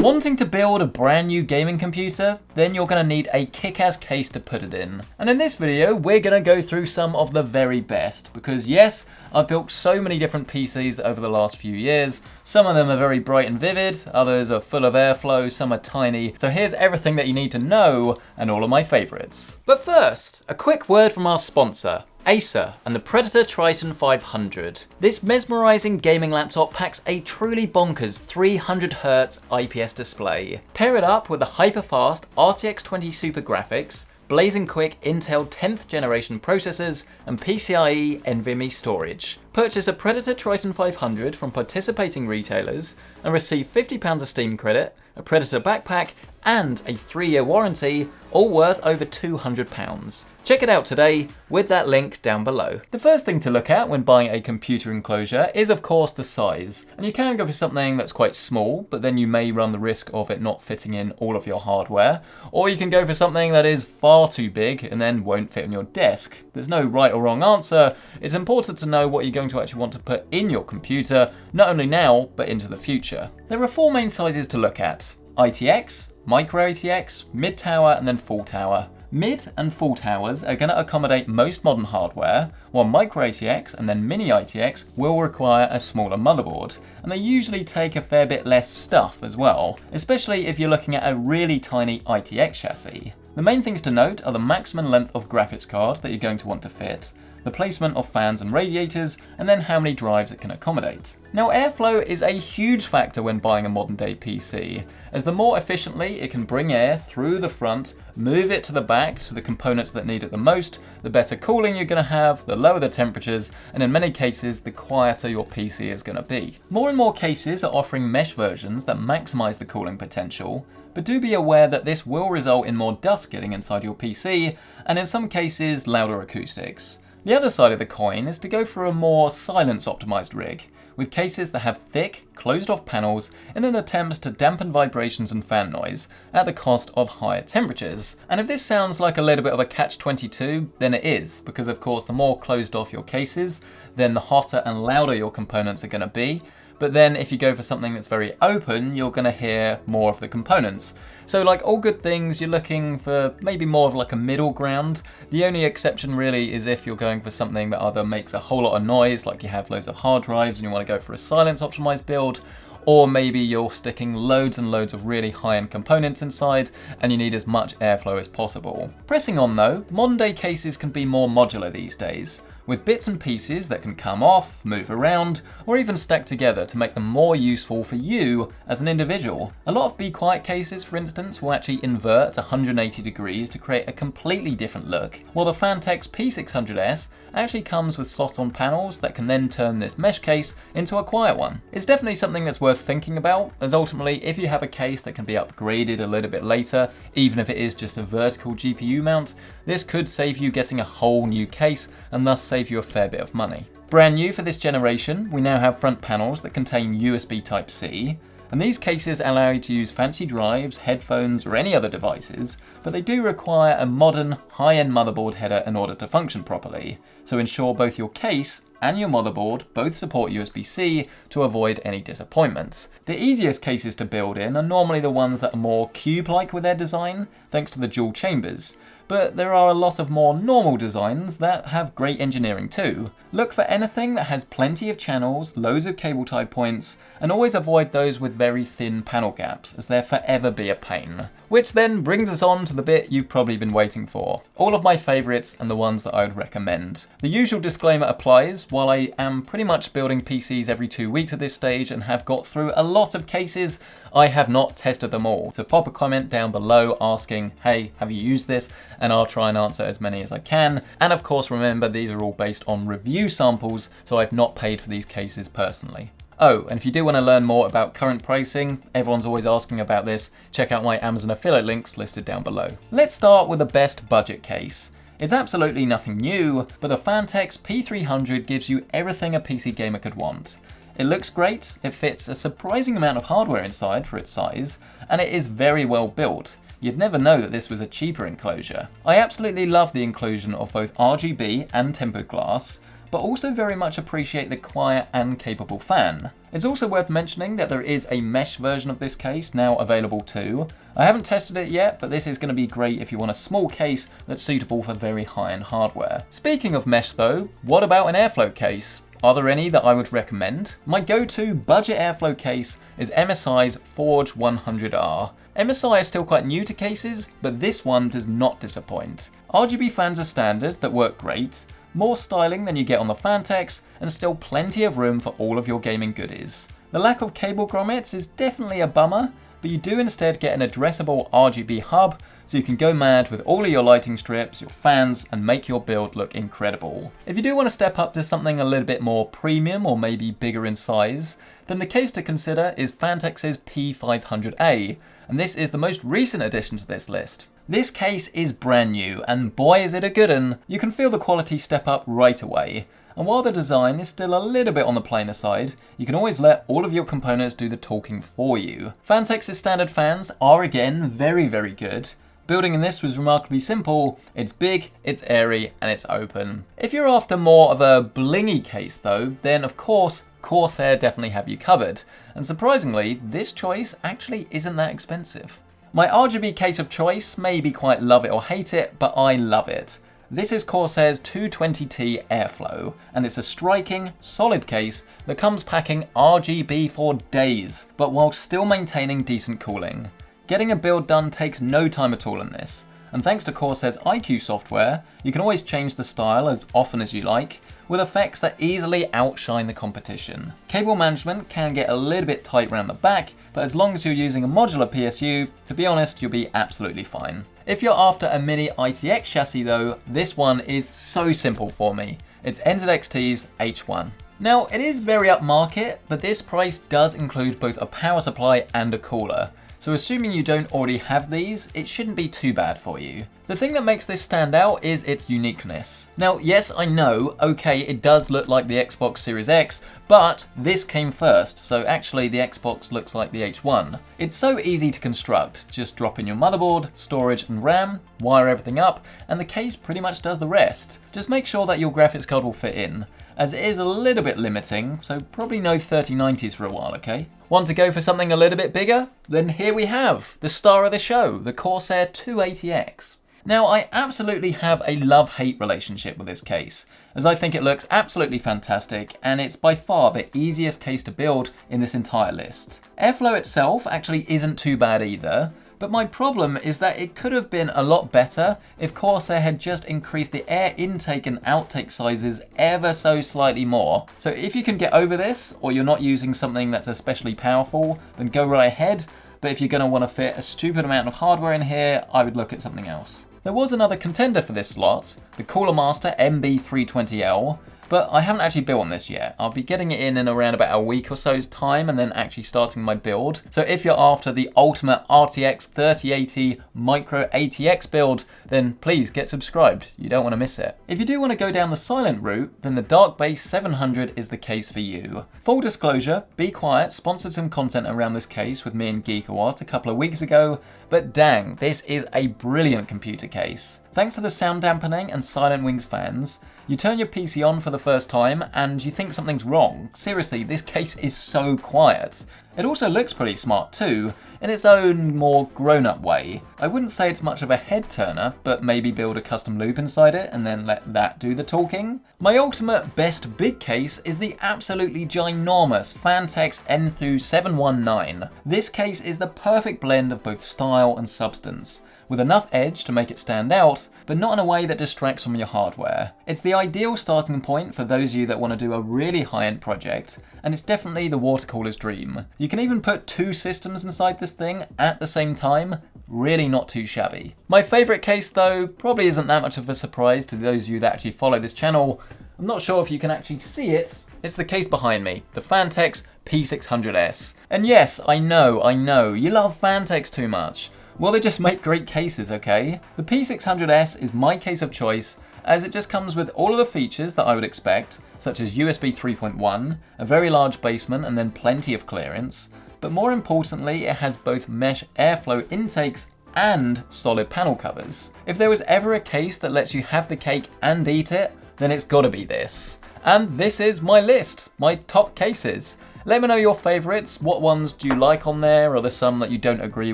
Wanting to build a brand new gaming computer? Then you're gonna need a kick-ass case to put it in. And in this video, we're gonna go through some of the very best, because yes, I've built so many different PCs over the last few years. Some of them are very bright and vivid, others are full of airflow, some are tiny. So here's everything that you need to know and all of my favorites. But first, a quick word from our sponsor, Acer and the Predator Triton 500. This mesmerizing gaming laptop packs a truly bonkers 300Hz IPS display. Pair it up with a hyper-fast RTX 20 Super graphics, blazing quick Intel 10th generation processors, and PCIe NVMe storage. Purchase a Predator Triton 500 from participating retailers and receive £50 of Steam credit, a Predator backpack, and a 3-year warranty, all worth over £200. Check it out today with that link down below. The first thing to look at when buying a computer enclosure is of course the size. And you can go for something that's quite small, but then you may run the risk of it not fitting in all of your hardware. Or you can go for something that is far too big and then won't fit on your desk. There's no right or wrong answer. It's important to know what you're going to actually want to put in your computer, not only now, but into the future. There are 4 main sizes to look at: ITX, Micro ATX, Mid Tower, and then Full Tower. Mid and full towers are going to accommodate most modern hardware, while Micro ATX and then Mini ITX will require a smaller motherboard, and they usually take a fair bit less stuff as well, especially if you're looking at a really tiny ITX chassis. The main things to note are the maximum length of graphics card that you're going to want to fit, the placement of fans and radiators, and then how many drives it can accommodate. Now, airflow is a huge factor when buying a modern day PC, as the more efficiently it can bring air through the front, move it to the back to the components that need it the most, the better cooling you're going to have, the lower the temperatures, and in many cases the quieter your PC is going to be. More and more cases are offering mesh versions that maximize the cooling potential, but do be aware that this will result in more dust getting inside your PC, and in some cases louder acoustics. The other side of the coin is to go for a more silence optimized rig, with cases that have thick, closed off panels in an attempt to dampen vibrations and fan noise at the cost of higher temperatures. And if this sounds like a little bit of a catch-22, then it is, because of course the more closed off your cases, then the hotter and louder your components are going to be. But then if you go for something that's very open, you're going to hear more of the components. So like all good things, you're looking for maybe more of like a middle ground. The only exception really is if you're going for something that either makes a whole lot of noise, like you have loads of hard drives and you want to go for a silence optimized build, or maybe you're sticking loads and loads of really high-end components inside and you need as much airflow as possible. Pressing on though, modern day cases can be more modular these days, with bits and pieces that can come off, move around, or even stack together to make them more useful for you as an individual. A lot of Be Quiet cases, for instance, will actually invert 180 degrees to create a completely different look, while the Phanteks P600S actually comes with slot-on panels that can then turn this mesh case into a quiet one. It's definitely something that's worth thinking about, as ultimately if you have a case that can be upgraded a little bit later, even if it is just a vertical GPU mount, this could save you getting a whole new case and thus save you a fair bit of money. Brand new for this generation, we now have front panels that contain USB Type-C, and these cases allow you to use fancy drives, headphones, or any other devices, but they do require a modern, high-end motherboard header in order to function properly. So ensure both your case and your motherboard both support USB-C to avoid any disappointments. The easiest cases to build in are normally the ones that are more cube-like with their design, thanks to the dual chambers. But there are a lot of more normal designs that have great engineering too. Look for anything that has plenty of channels, loads of cable tie points, and always avoid those with very thin panel gaps, as they'll forever be a pain. Which then brings us on to the bit you've probably been waiting for. All of my favourites and the ones that I would recommend. The usual disclaimer applies. While I am pretty much building PCs every 2 weeks at this stage and have got through a lot of cases, I have not tested them all. So pop a comment down below asking, hey, have you used this? And I'll try and answer as many as I can. And of course, remember, these are all based on review samples, so I've not paid for these cases personally. Oh, and if you do want to learn more about current pricing, everyone's always asking about this, check out my Amazon affiliate links listed down below. Let's start with the best budget case. It's absolutely nothing new, but the Phanteks P300 gives you everything a PC gamer could want. It looks great, it fits a surprising amount of hardware inside for its size, and it is very well built. You'd never know that this was a cheaper enclosure. I absolutely love the inclusion of both RGB and tempered glass, but also very much appreciate the quiet and capable fan. It's also worth mentioning that there is a mesh version of this case now available too. I haven't tested it yet, but this is going to be great if you want a small case that's suitable for very high-end hardware. Speaking of mesh though, what about an airflow case? Are there any that I would recommend? My go-to budget airflow case is MSI's Forge 100R. MSI is still quite new to cases, but this one does not disappoint. RGB fans are standard that work great, more styling than you get on the Phanteks, and still plenty of room for all of your gaming goodies. The lack of cable grommets is definitely a bummer, but you do instead get an addressable RGB hub, so you can go mad with all of your lighting strips, your fans, and make your build look incredible. If you do want to step up to something a little bit more premium or maybe bigger in size, then the case to consider is Phanteks' P500A, and this is the most recent addition to this list. This case is brand new, and boy is it a good one. You can feel the quality step up right away. And while the design is still a little bit on the plainer side, you can always let all of your components do the talking for you. Phanteks' standard fans are again very good. Building in this was remarkably simple. It's big, it's airy, and it's open. If you're after more of a blingy case though, then of course Corsair definitely have you covered. And surprisingly, this choice actually isn't that expensive. My RGB case of choice may be quite love it or hate it, but I love it. This is Corsair's 220T Airflow, and it's a striking, solid case that comes packing RGB for days, but while still maintaining decent cooling. Getting a build done takes no time at all in this, and thanks to Corsair's IQ software, you can always change the style as often as you like, with effects that easily outshine the competition. Cable management can get a little bit tight around the back, but as long as you're using a modular PSU, to be honest, you'll be absolutely fine. If you're after a mini ITX chassis though, this one is so simple for me. It's NZXT's H1. Now, it is very upmarket, but this price does include both a power supply and a cooler. So assuming you don't already have these, it shouldn't be too bad for you. The thing that makes this stand out is its uniqueness. Now, yes, I know, okay, it does look like the Xbox Series X, but this came first, so actually the Xbox looks like the H1. It's so easy to construct. Just drop in your motherboard, storage and RAM, wire everything up, and the case pretty much does the rest. Just make sure that your graphics card will fit in, as it is a little bit limiting, so probably no 3090s for a while, okay? Want to go for something a little bit bigger? Then here we have the star of the show, the Corsair 280X. Now, I absolutely have a love-hate relationship with this case, as I think it looks absolutely fantastic, and it's by far the easiest case to build in this entire list. Airflow itself actually isn't too bad either, but my problem is that it could have been a lot better if Corsair had just increased the air intake and outtake sizes ever so slightly more. So if you can get over this, or you're not using something that's especially powerful, then go right ahead. But if you're going to want to fit a stupid amount of hardware in here, I would look at something else. There was another contender for this slot, the Cooler Master MB320L, but I haven't actually built on this yet. I'll be getting it in around about a week or so's time and then actually starting my build. So if you're after the ultimate RTX 3080 Micro ATX build, then please get subscribed. You don't want to miss it. If you do want to go down the silent route, then the Dark Base 700 is the case for you. Full disclosure, Be Quiet sponsored some content around this case with me and Geekawatt a couple of weeks ago, but dang, this is a brilliant computer case. Thanks to the sound dampening and Silent Wings fans, you turn your PC on for the first time and you think something's wrong. Seriously, this case is so quiet. It also looks pretty smart too, in its own more grown-up way. I wouldn't say it's much of a head turner, but maybe build a custom loop inside it and then let that do the talking. My ultimate best big case is the absolutely ginormous Phanteks Enthuse 719. This case is the perfect blend of both style and substance, with enough edge to make it stand out, but not in a way that distracts from your hardware. It's the ideal starting point for those of you that want to do a really high-end project, and it's definitely the water cooler's dream. You can even put two systems inside this thing at the same time, really not too shabby. My favourite case though probably isn't that much of a surprise to those of you that actually follow this channel. I'm not sure if you can actually see it. It's the case behind me, the Phanteks P600S. And yes, I know, you love Phanteks too much. Well, they just make great cases, okay? The P600S is my case of choice, as it just comes with all of the features that I would expect, such as USB 3.1, a very large basement and then plenty of clearance, but more importantly, it has both mesh airflow intakes and solid panel covers. If there was ever a case that lets you have the cake and eat it, then it's gotta be this. And this is my list, my top cases. Let me know your favourites. What ones do you like on there? Are there some that you don't agree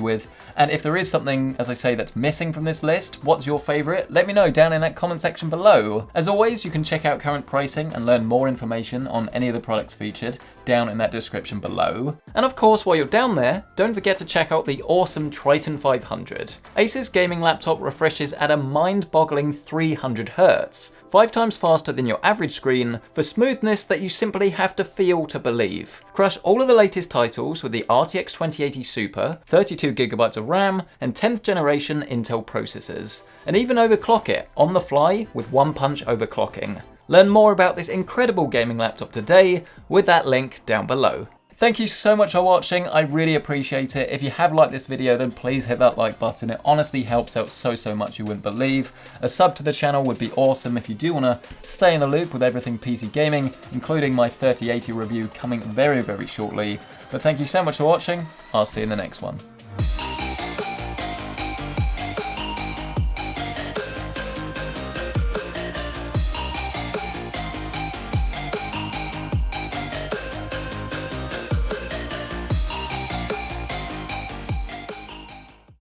with? And if there is something, as I say, that's missing from this list, what's your favourite? Let me know down in that comment section below. As always, you can check out current pricing and learn more information on any of the products featured down in that description below. And of course, while you're down there, don't forget to check out the awesome Triton 500. Acer's gaming laptop refreshes at a mind-boggling 300 Hz, 5 times faster than your average screen, for smoothness that you simply have to feel to believe. Crush all of the latest titles with the RTX 2080 Super, 32GB of RAM, and 10th generation Intel processors, and even overclock it on the fly with one-punch overclocking. Learn more about this incredible gaming laptop today with that link down below. Thank you so much for watching, I really appreciate it. If you have liked this video, then please hit that like button. It honestly helps out so much you wouldn't believe. A sub to the channel would be awesome if you do want to stay in the loop with everything PC gaming, including my 3080 review coming very shortly. But thank you so much for watching, I'll see you in the next one.